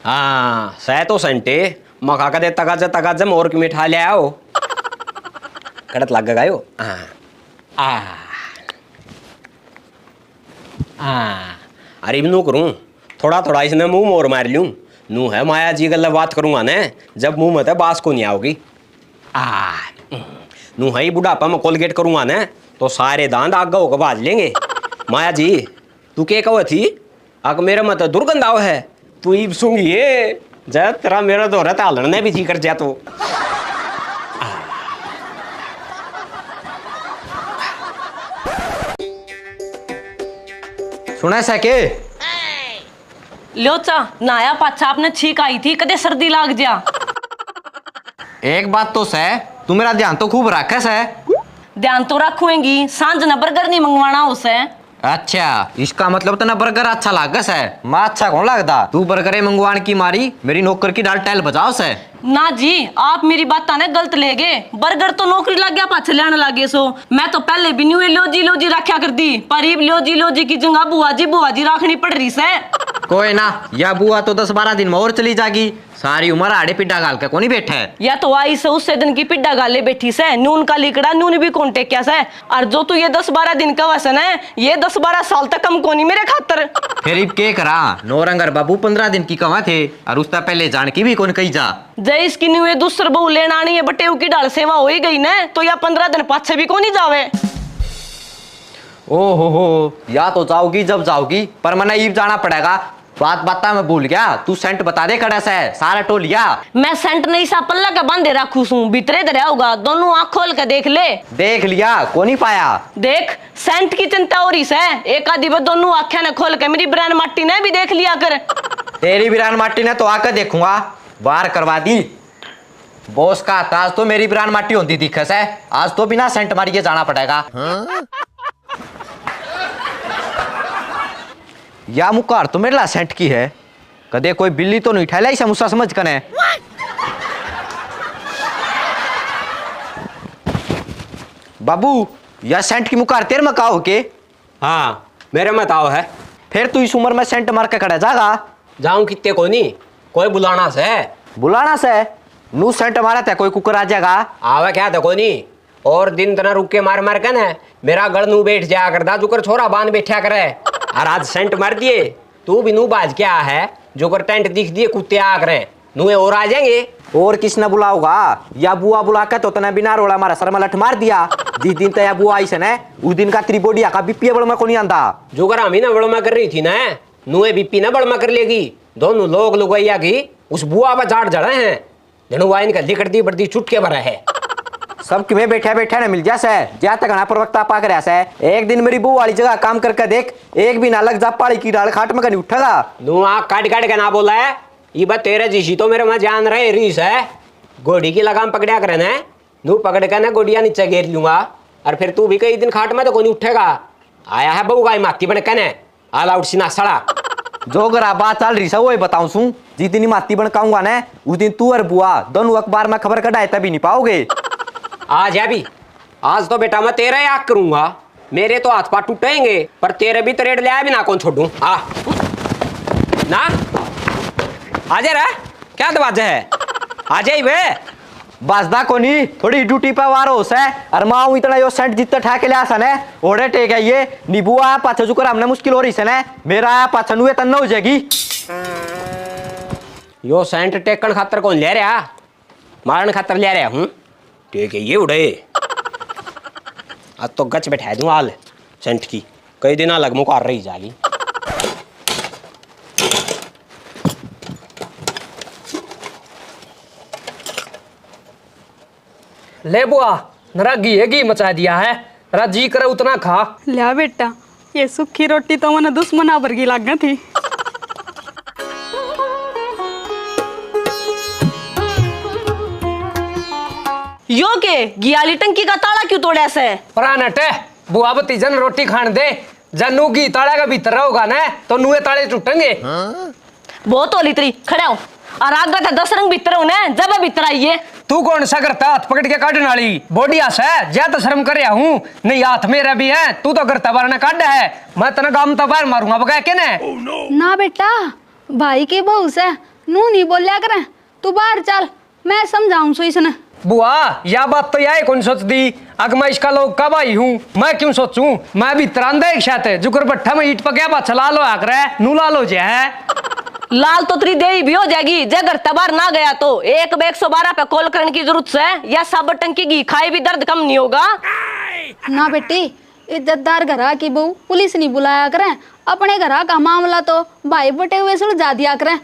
हाँ सह तो संटे मखा का दे तगाज मोर की मिठा ले आओ कड़त लग गयो। अरे नू करूँ थोड़ा थोड़ा इसने मुंह मोर मार लूँ नू है माया जी गल्ला बात करूँगा ने जब मुंह में तो बास को नहीं आओगी। नू है बुढ़ापा में कोलगेट करूँगा ने तो सारे दांत आगा होकर बाज लेंगे। माया जी तू के कहो थी अग मेरे मत दुर्गंध आओ है तू ईब सूंगी ये जब तेरा मेरा तो रहता हलने भी जी कर जा तो। सुना सके लो चा नाया पाछा आपने छींक आई थी कदे सर्दी लाग जा। एक बात तो सह तू मेरा ध्यान तो खूब रखे सह। ध्यान तो रखूंगी सांझ न बर्गर नहीं मंगवाना उसे। अच्छा इसका मतलब तो ना बर्गर अच्छा लागे सह मैं अच्छा कौन लगता तू बर्गर मंगवाने की मारी मेरी नौकर की डाल टैल बजाओ सह। ना जी आप मेरी बात ने गलत ले गए बर्गर तो नौकरी लग गया पाछे लेने लगे सो मैं तो पहले भी न्यू लोजी रखा कर दी पर इब लोजी की जगह बुआ जी रखनी पड़ रही से। कोई ना या बुआ तो 10-12 दिन में और चली जाएगी सारी उम्र आड़े पिड्डा गाल के कोनी बैठा है या तो आई से उससे दिन की पिड्डा गाले बैठी से नून का लिकड़ा नून भी कौन टेक्या से और जो तू ये 10-12 दिन का वसन है ये 10-12 साल तक कम कोनी मेरे खातर। फिर इब के करा नौरंगर बाबू 15 दिन की कमा थे और उसका पहले जान की भी कौन कही जा जय इसकी न्यू दूसर बहू लेना आनी है बटे की डाल सेवा हो ही गई ना तो या 15 दिन पाछे भी कोनी जावे। ओ हो या तो जाओगी जब जाओगी पर मना ईब जाना पड़ेगा बात बाता मैं भूल गया तू सेंट बता दे कड़ा सा है सारा टोलिया। मैं सेंट नहीं सा पल्ला का बांधे रखू सू भीतरे दरिया होगा दोनों आँख खोल के देख ले। देख लिया को नहीं पाया देख सेंट की चिंता हो रही से एक आधी बार दोनों आँखें ने खोल के मेरी ब्रांड माटी ने भी देख लिया कर। तेरी बिरान माटी ने तो आकर देखूंगा बाहर करवा दी बॉस का आज तो मेरी बिरान माटी होती दिक्कत है आज तो बिना सेंट मारी के जाना पड़ेगा। या मुकार तो मेरे ला सेंट की है कदे कोई बिल्ली तो नहीं ठहला इसे मुस्सा समझ कने। बाबू या सेंट की मुकार तेरे में कहा हो के। हाँ मेरे मत आओ है फिर तू इस उम्र में सेंट मार के खड़ा जागा जाऊं कितने को नहीं कोई बुलाना से नू सेंट मारा था कोई कुकर आ जाएगा आवे क्या था को नहीं और दिन तना रुक के मार के ना मेरा गड़ नू बैठ जाया करता जुकर छोरा बांध बैठा करे और आज सेंट मार दिए तू भी नू बाज क्या है जो कर टेंट दिख दिए कुत्ते आ करे नूए और आ जाएंगे और किसने बुलाओगा या बुआ बुला के तो तना बिना रोला हमारा सर में लठ मार दिया जिस दिन तया बुआ आई से न उस दिन का त्रिबोडिया का बीपी बड़ में को नहीं आंदा जो कर हम ही ना बड़ में कर रही थी ना नूए बीपी ना बड़ में कर लेगी दोनों लोग लुगैया की उस बुआ पर झाड़ जड़े हैं जनू वाइन का लिखती बड़ती चुटके भरा है सब कि मैं बैठा ना मिल जा से जा तक ना प्रवक्ता पा कर ऐसा है एक दिन मेरी बुआ वाली जगह काम करके देख एक भी ना लग जा पाड़ी की डाल खाट में कहीं उठेगा नू आँख काट के ना बोला है ये बात तेरे जीसी तो मेरे में जान रहे रीस है गोड़ी की लगाम पकड़ा करे ना नू पकड़ के ना गोडिया नीचे घेर लूंगा और फिर तू भी कई दिन खाट में तो कोई उठेगा आया है बहू गाय माती बन कहने आल आउट सीना सड़ा जो अगर बात चल रही है वो बताऊं सू जिस दिन माती बनकाऊंगा ना उस दिन तू और बुआ दोनों अखबार में खबर कढ़ाए तभी नहीं पाओगे। आज है भी आज तो बेटा मैं तेरा याद करूंगा मेरे तो हाथ पाथ टूटेंगे पर तेरे भी तरेड़ ले आया भी ना कौन छोड़ू आ ना आजे रे क्या दरवाजा है आजे ही वे बसदा को नहीं थोड़ी ड्यूटी पे वार हो से और माऊ इतना यो सेंट जितना ठा के ले आसन है ओड़े टेक है ये निबुआ पाछे जुकर हमने मुश्किल हो रही से ना मेरा आया पाछे नुए तन्ना हो जाएगी। यो सेंट टेकन खातर कौन ले रहा मारन खातर ले रहा हूँ ठीक है ये उड़े आज तो गच बैठा दूँ हाल सेंट की कई दिन अलग मुकार रही जागी। ले बुआ नरा घी मचा दिया है नरा जी करे उतना खा लिया बेटा ये सूखी रोटी तो मैंने दुश्मना वर्गी लाग थी। यो के गियाली टंकी का ताला क्यों तोड़ा से प्रानट बुआ बती जन रोटी खान दे जनू घी ताले का भीतर रहोगा ना तो नुए ताले टूटेंगे। बहुत होली तरी खड़ा हो और आगा था 10 रंग भीतर हो ना जब भीतर आइए तू कौन सा करता हाथ पकड़ के काटने वाली बॉडी आस है ज्या तो शर्म कर हूँ नहीं हाथ मेरा भी है तू तो करता बार ने काट है मैं तना गाम तो बाहर मारूंगा बका के ना बेटा भाई की बहू से नू नहीं बोलिया करे, तू बाहर चल, मैं समझाऊं सो इसने। बुआ या बात तो यार कौन सोच दी अगर मैं इसका लोग का भाई हूँ मैं क्यों सोचूं मैं भी तरांदा एक साथ जुकर भट्ठा में ईट पकया पाछा ला लो आकर नू ला लो जे है लाल तो तेरी देही भी हो जाएगी जगर तबार ना गया तो एक 112 पे कॉल करने की जरूरत है या सब टंकी घी खाए भी दर्द कम नहीं होगा। ना बेटी इज्जतदार घरा की बहू पुलिस नहीं बुलाया करें, अपने घरा का मामला तो भाई बटे हुए सुलझा दिया करें।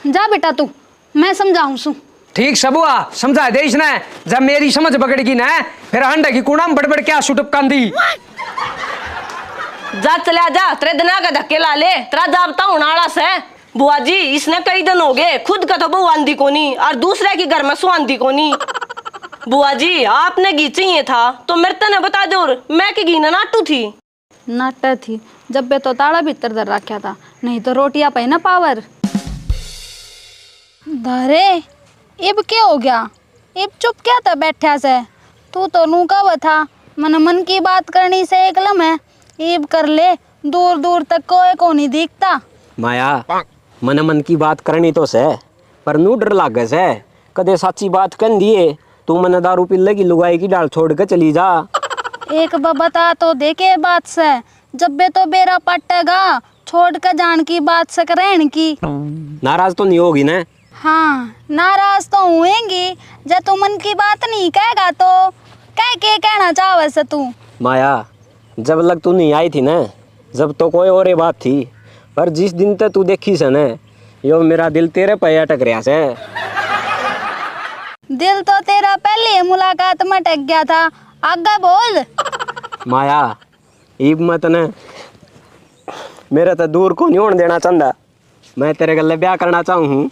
जा बेटा तू, मैं समझाऊं सू। ठीक सबुआ समझा दे इसने जब मेरी समझ पकड़ेगी ना फिर हंडा की कूड़ा में बड़बड़ क्या सुटप कांदी जा चला जा तेरे दिना का धक्के ला ले तेरा जाबता होना से। बुआ जी इसने कई दिन हो गए खुद का तो बहू आंधी कोनी और दूसरे के घर में सुआंधी कोनी। बुआ जी आपने घी चाहिए था तो मेरे ने बता दो मैं के घी ना नाटू थी नाटा थी जब बे तो ताड़ा भीतर धर रखा था, नहीं तो रोटियां पाई ना पावर धरे। इब क्या हो गया, इब चुप क्या था बैठा से, तू तो नू कब था मन की बात करनी से एक लम्हे इब कर ले, दूर दूर तक कोई को नहीं दिखता। माया मन की बात करनी तो से पर नू डर लागे से कदे सच्ची बात कर दिए तू मन दारू पिल्ले की लुगाई की डाल छोड़ के चली जा। एक बता तो देखे बात से, जब बे तो बेरा पटेगा छोड़ कर जान की बात से रहन की। नाराज तो नहीं होगी ना? हाँ नाराज तो हुएंगी जब तू मन की बात नहीं कहेगा तो कह के कहना चाहे से तू। माया जब लग तू नहीं आई थी ना जब तो कोई और बात थी, पर जिस दिन तक तू देखी से न यो मेरा दिल तेरे पे अटक रहा से। दिल तो तेरा पहले मुलाकात में अटक गया था, आगे बोल। माया इब मत न मेरा तो दूर को नहीं होने देना चाहता, मैं तेरे गले ब्याह करना चाहूँ हूँ।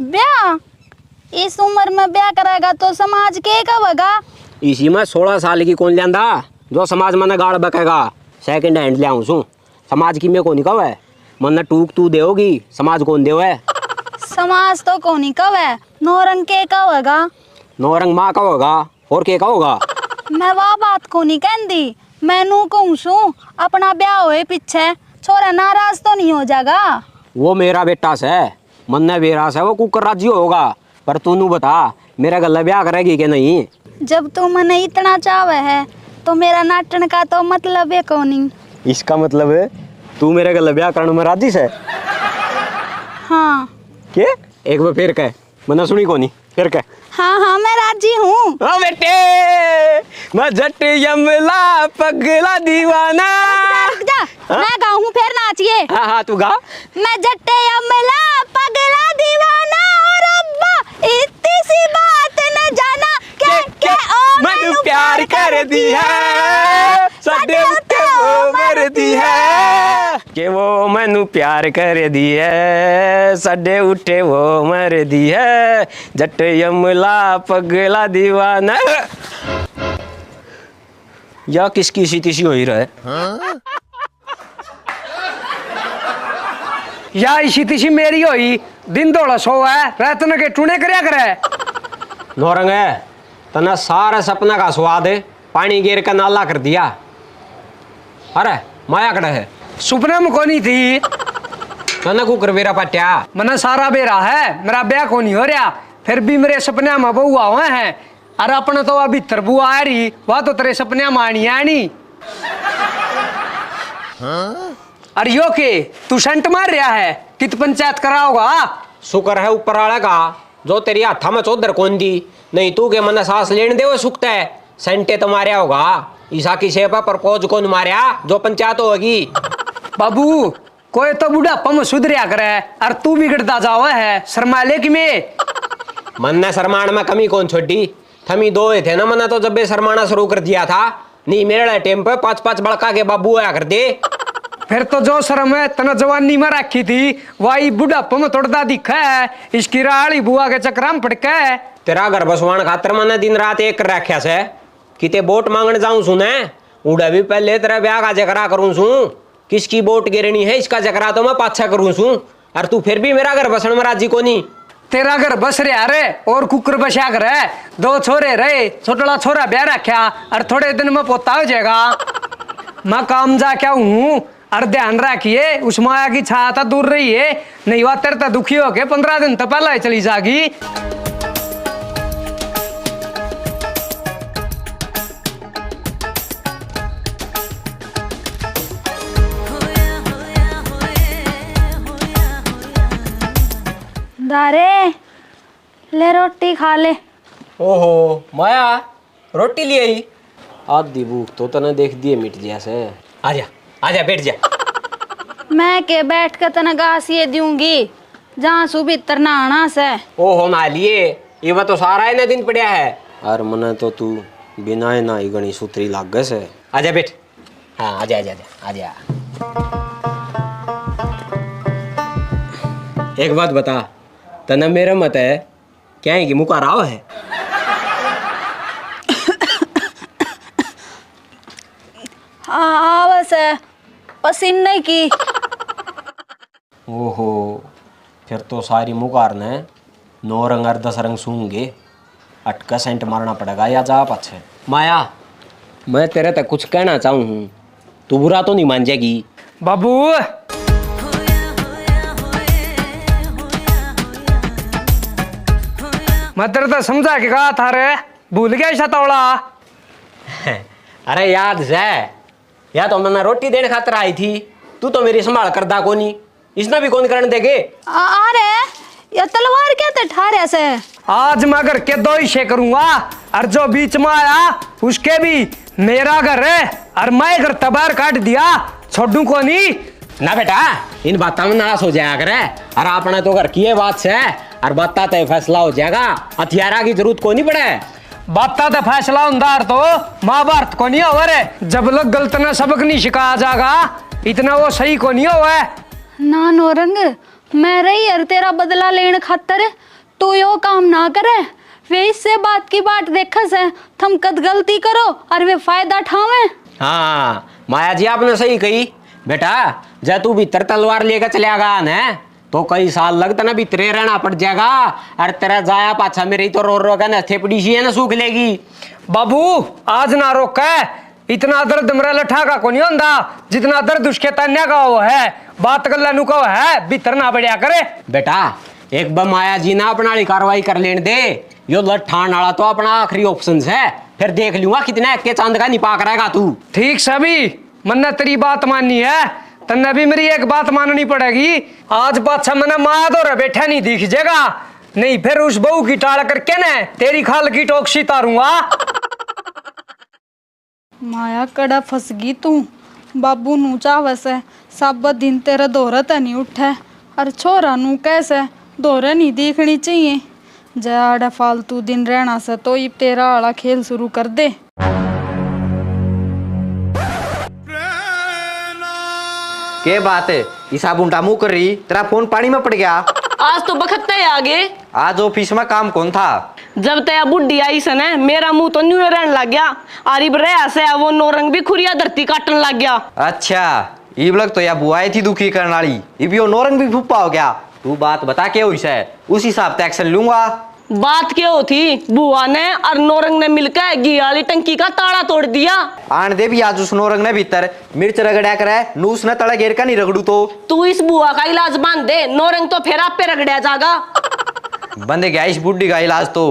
ब्याह इस उम्र में ब्याह करेगा तो समाज के कहेगा? इसी में 16 साल की कौन लियांदा जो समाज मन गाड़ बकेगा, सेकंड हैंड ले आऊँ सू समाज की मैं को नहीं कहे मन टूक तू देगी समाज कौन देव है? समाज तो को नहीं कहे नौरंग के कहेगा। नौरंग माँ का होगा और के का होगा? मैं वह बात को नहीं कहती, मैं नू कहूँ सू अपना ब्याह होए पीछे छोरा नाराज तो नहीं हो जाएगा। वो मेरा बेटा से मन ने बेरा से वो कुकर राजी होगा, पर तू नू बता मेरा गला ब्याह करेगी कि नहीं? जब तू मने इतना चाहे है तो मेरा नाटन का तो मतलब है कौन नहीं। इसका मतलब है तू मेरे गले ब्याह करने में राजी है? हाँ के एक बार फिर कह, मना सुनी को नहीं फिर कह। हाँ मैं राजी हूँ। ओ बेटे मैं जट यमला पगला दीवाना। जा, मैं गाऊँ फिर नाचिए। हाँ तू गा। मैं जट यमला पगला दीवाना और अब्बा इतनी सी बात न जाना के ओ मैनू प्यार कर दी है साडे उत्ते वो मर दी है कि वो मैनू प्यार कर दी है साडे उठे वो मर दी है जट यमला पगला दीवाना। या किसकी सी तिसी हो ही रहा है? या इसी तिसी मेरी होई दिन दौड़ा सो है रात न के टूने करया करे। नौरंग है तना सारा सपना का स्वाद है पानी गिर का नाला कर दिया। अरे माया कड़ा है सुपना में कोनी थी तना कुकर बेरा पट्या मना सारा बेरा है मेरा ब्याह को नहीं हो रहा फिर भी मेरे सपने में बहू हुए हैं। अरे अपने तो अभी तरबू आ रही वह तो तेरे सपने में आनी है नहीं। अरे यो के तू शंट मार रहा है कित पंचायत कराओगा? शुक्र है ऊपर वाला का जो तेरी हाथा में चौधर कौन दी, नहीं तू के मन सांस लेने दे वो सुखता है सेंटे तो मारिया होगा ईसा की सेवा पर कोज कौन मारिया जो पंचायत होगी। बाबू कोई तो बुढ़ापा में सुधरिया करे और तू बिगड़ता जाओ है शर्माले की में। मन ने शरमाण में कमी कौन छोड़ी, थमी दो थे ना मना तो जब भी शरमाना शुरू कर दिया था नहीं मेरे टाइम पे 5-5 बड़का के बाबू आया कर दे। फिर तो जो शर्म है तना जवानी में रखी थी वही बुढ़ापा में तोड़ता दिखा है इसकी राड़ी बुआ के चक्कर में पड़का है। तेरा घर बसवान खातर मैंने दिन रात एक कर रखा से किते वोट मांगने जाऊं सुने उड़ा भी पहले तेरा ब्याह का जकरा करूं सू किसकी वोट गिरनी है इसका जकरा तो मैं पाछा करूं सू और तू फिर भी मेरा घर बसन में राजी को नहीं। तेरा घर बस रहा रे और कुकर बसा कर है, 2 छोरे रहे, छोटा छोरा ब्याह रखा और थोड़े दिन में पोता हो जाएगा। मैं काम जा क्या हूँ और ध्यान रखिए उस माया की छाया तो दूर रही है, नहीं हुआ तेरे तो दुखी हो के 15 दिन तो पहले चली जागी। दारे ले रोटी खा ले। ओहो माया रोटी ले आई, आधी भूख तो तने देख दिए मिट जैसे। आजा आजा बैठ जा। मैं के बैठ कर तना घास ये दूंगी जहाँ सुबितर नहाना से। ओहो मालिए ये वो तो सारा इन्हें दिन पड़ा है और मने तो तू बिना ना ही गणी सूत्री लाग गए से। आजा बैठ। हाँ आजा आजा आजा आजा। एक बात बता, तने मेरा मत है क्या है कि मुका राव है? हाँ बस है पसीने की। ओहो फिर तो सारी मुकार ने 9 रंग और 10 रंग सूंगे, अटका सेंट मारना पड़ेगा या जा पाछे। माया मैं तेरे तक कुछ कहना चाहूँ हूँ, तू बुरा तो नहीं मान जाएगी? बाबू मैं तेरे तो समझा के कहा था रे, भूल गया शतौड़ा। अरे याद है, या तो मैंने रोटी देने खातर आई थी, तू तो मेरी संभाल करदा कोनी, इसने भी कौन करने देगे? अरे ये तलवार क्या ते ठारे से? आज मैं घर के 2 हिस्से करूंगा और जो बीच में आया उसके भी मेरा घर है और मैं घर तबार काट दिया, छोड़ू को नहीं ना बेटा इन बातों में नाश हो जाया करे, और आपने तो घर की बात से और बात तय फैसला हो जाएगा, हथियारा की जरूरत को नहीं पड़े। बाता तो फैसला उन्दार तो महाभारत को नहीं हो रे, जब लोग गलत ना सबक नहीं सिखाया जाएगा इतना वो सही को नहीं हो। ना नौरंग मैं रही और तेरा बदला लेने खातर तू यो काम ना करे, वे इससे बात की बात देखा से थम कद गलती करो और वे फायदा ठावे। हाँ माया जी आपने सही कही बेटा, जब तू भीतर तलवार लेकर चलेगा न तो कई साल लगता ना भीतरे रहना पड़ जाएगा, और तेरा जाया पाछा मेरी तो रो का न थेपड़ी सी है ना सूख लेगी। बाबू आज ना रोका है, इतना दर्द मेरा लठा का को नहीं होता जितना दर्द उसके तन्या का वो है, बात कर लेनु को है भीतर ना बढ़िया करे। बेटा एक बार माया जी ना अपना कार्रवाई कर लेने दे, यो लठान वाला तो अपना आखिरी ऑप्शन है, फिर देख लूंगा कितना के चांद का निपाक रहेगा तू। ठीक सभी मन्ने तेरी बात माननी है, तन्ने भी मेरी एक बात माननी पड़ेगी। आज पाछा मैंने माया दो बैठा नहीं दिख जाएगा, नहीं फिर उस बहू की टाल करके न तेरी खाल की टोकसी तारूंगा। माया कड़ा फंस गई तू, बाबू नू चावस है सब दिन तेरा दोहरत नहीं उठे और छोरा नू कैसे दोहरे नहीं देखनी चाहिए, ज्यादा फालतू दिन रहना से तो ये तेरा वाला खेल शुरू कर दे। के बात है ईसा बुंटा मुंह कर रही, तेरा फोन पानी में पड़ गया? आज तो बखत है आगे, आज ऑफिस में काम कौन था? जब तया बुढ़ी आई सने मेरा मुंह तो न्यू रहने लग गया, आरिब रहा से वो नौरंग भी खुरिया धरती काटने लग गया। अच्छा इब लग तो या बुआई थी दुखी करने वाली, इब यो नौरंग भी फुप्पा हो गया। तू बात बता के हुई से उस हिसाब से एक्शन लूंगा। बात क्या होती, बुआ ने और नौरंग ने मिलकर घी वाली टंकी का ताला तोड़ दिया। आन दे भी आज उस नौरंग ने भीतर मिर्च रगड़ा करे, नूस ने तड़ा घेर का नहीं रगड़ू तो तू इस बुआ का इलाज बांध दे, नौरंग तो फिर आप पे रगड़ा जाएगा। बंदे गया इस बुढ़ी का इलाज तो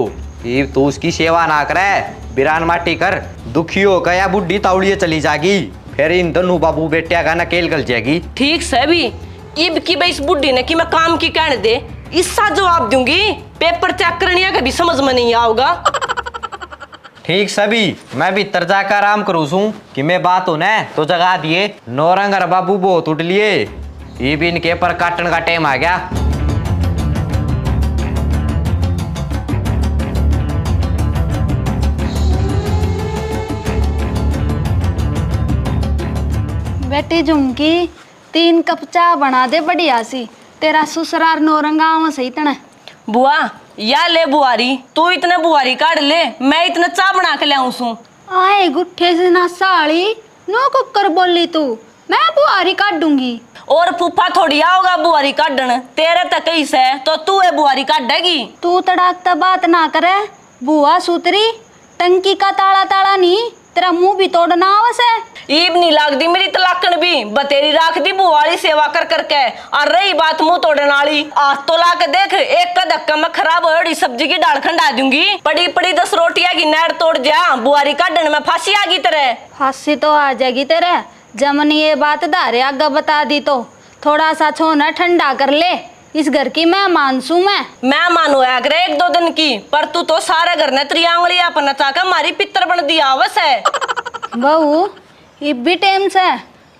ये तो उसकी सेवा ना करे, बिरान माटी कर दुखी हो गया बुढ़ी ताउड़िए चली जाएगी, फिर इन दोनों बाबू बेटिया का ना केल गल जाएगी। ठीक से भी इब की भाई इस बुढ़ी ने कि मैं काम की कहने दे, इसका जवाब दूंगी, पेपर चेक करने का भी समझ में नहीं आओगा। ठीक सभी मैं भी तर जाकर आराम करूँ सूं कि मैं बात हो न तो जगा दिए, नौरंग और बाबू बहुत उठ लिए, ये भी इनके पर काटने का टाइम आ गया। बेटी झुमकी 3 कप चाय बना दे बढ़िया सी, तेरा ससुराल नौरंगा सही तना। बुआ या ले बुआरी, तू इतने बुआरी काट ले, मैं इतना चाय बना के लाऊं सू। आए गुट्ठे से ना साड़ी नो कुकर बोली तू, मैं बुआरी काट दूंगी। और फूफा थोड़ी आओगा बुआरी काटन, तेरे तक ही से तो तू है बुआरी काटेगी। तू तड़ाकता बात ना करे, बुआ सूतरी टंकी का ताला ताला नहीं, तेरा मुंह भी तोड़ना आवस है। ईब नहीं लागदी मेरी तलाकन भी, बतेरी राख दी बुआरी सेवा कर करके। और रही बात मुंह तोड़ने वाली, आज तो ला के देख, एक का धक्का में खराब हो सब्जी की डाल खंडा दूंगी। पड़ी पड़ी 10 रोटियां की नैर तोड़ जा, बुआरी काटने में फांसी आ गई तेरे। फांसी तो आ जाएगी तेरे, जमन ये बात दारे आगा बता दी तो थोड़ा सा छोना ठंडा कर ले। इस घर की मैं मानसू मैं मानो अगर 1-2 दिन की, पर तू तो सारे घर ने त्रियांगली अपना चाका मारी पितर बन दिया आवस है। बहू ये भी टाइम से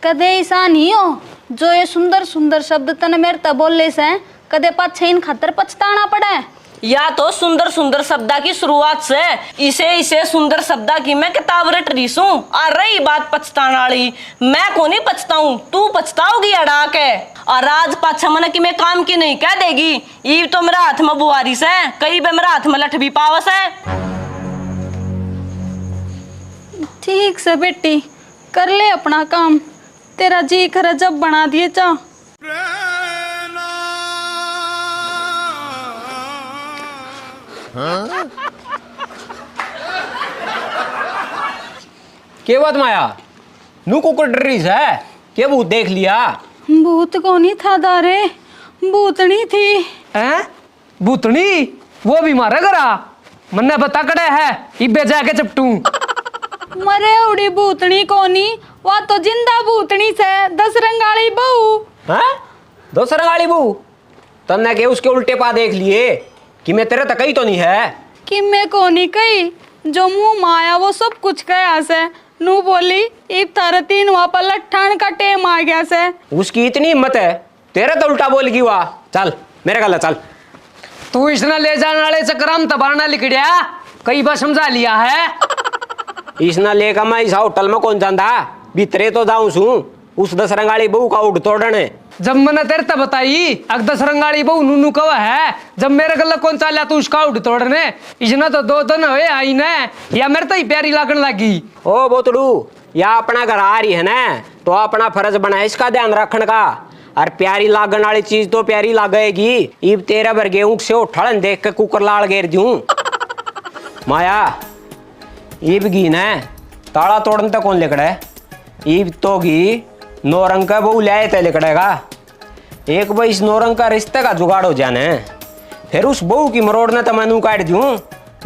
कदे ऐसा नहीं हो जो ये सुंदर सुंदर शब्द तने मेरे तब बोलने से कदे पाछे इन खातर पछताना पड़े। या तो सुंदर सुंदर शब्दा की शुरुआत से इसे सुंदर शब्दा की मैं किताब रट रही हूँ। और रही बात पछताने वाली, मैं को नहीं पछताऊं, तू पछताओगी अड़ा के। और आज पाछा मन की मैं काम की नहीं कह देगी। ईव तो मेरा हाथ में बुआरी से, कई बे मेरा हाथ में लठ भी पावस है। ठीक से बेटी कर ले अपना काम, तेरा जी खरा जब बना दिए चा। के बात माया, नू कुकर डर रही है, के भूत देख लिया? भूत को नहीं था दारे, भूतनी थी। हैं? भूतनी वो भी मारा करा, मन्ने बता कड़े है इबे जाके चपटू। मरे उड़ी भूतनी को नहीं, वह तो जिंदा भूतनी से 10 रंगाली बहू। हैं? 2 रंगाली बहू? तन्ने के उसके उल्टे पा देख लिए कि मैं तेरे तक ही तो नहीं है कि मैं को नहीं कही, जो मुंह माया वो सब कुछ कहा से। नू बोली इब थारे 3 वापस लट्ठान का टेम आ गया से। उसकी इतनी हिम्मत है, तेरे तो उल्टा बोल गई वाह। चल मेरे गला चल। तू इसने ले जाने वाले चक्राम तबारना लिखड़िया, कई बार समझा लिया है। इसना लेकर मैं इस होटल में कौन जाता, भीतरे तो जाऊं सू उस 10 रंगाली बहू का उड़ तोड़ने। जब मैंने तेरे तब बताई अग 10 रंगाली बहू नूनू कवा है, जब मेरे गला कौन चालिया तू उसका उड़ तोड़ने। इसने तो 2 दिन हुए आई ने, या मेरे तो ही प्यारी लागन लगी। ओ बोतड़ू, या अपना घर आ रही है ना, तो अपना फर्ज बना है इसका ध्यान रखने का। और प्यारी लागन वाली चीज तो प्यारी लागेगी। इब तेरा भर गेहूं से उठड़न देख के कुकर लाल घेर दूं। माया इब गी न ताला तोड़ने तक कौन लिखड़ा है? इब तो गी 9 रंग का बहू लाए थे लिखड़ेगा। एक बार इस 9 रंग का रिश्ते का जुगाड़ हो जाने, फिर उस बहू की मरोड़ने तो मैं काट दूं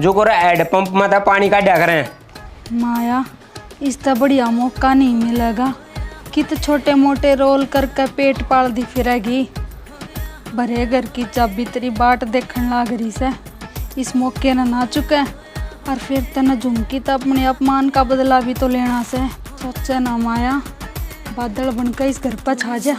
जो को एड पंप में था पानी काटा करें। माया इसका बढ़िया मौका नहीं मिलेगा, कित छोटे मोटे रोल करके पेट पाल दी फिरेगी। भरे घर की चाबी तेरी बाट देखने लाग रही से, इस मौके न ना चुके। और फिर तेना झुमकी तो अपने अपमान का बदला भी तो लेना से। सोचे ना माया, बादल बनकर इस घर पर छा जा।